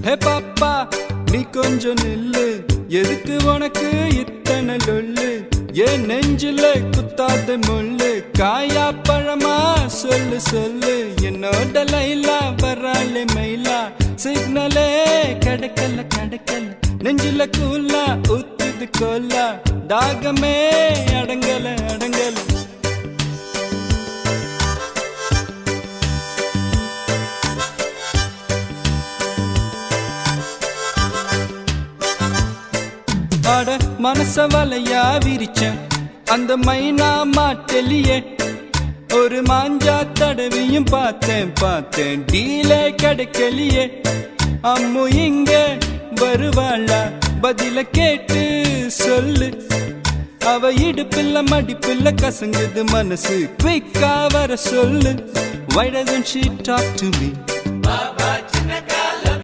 ஹே பாப்பா நீ கொஞ்சம் நில்லு, எதுக்கு உனக்கு இத்தனை லொல்லு? ஏன் நெஞ்சில குத்தாத முள்ளு, காயா பழமா சொல்லு சொல்லு. என்னோட லைலா வராளே மயிலா, சிக்னலே கிடைக்கல கிடைக்கல, நெஞ்சில கூலா ஊத்துது கோலா, தாகமே அடங்கல அடங்கல. அட மனச வலையா விரிச்சேன் அந்த மைனா மாட்டலியே, ஒரு மாஞ்சா தடவியும் பார்த்தேன் பார்த்தேன் டீலே கிடைக்கலியே. அம்மு இங்க வருவாளா பதில கேட்டு சொல்லு, அவ இடுப்பில்ல மடிப்பில்ல கசங்குது மனசு, குயிக்கா வர சொல்லு. Why doesn't she talk to me?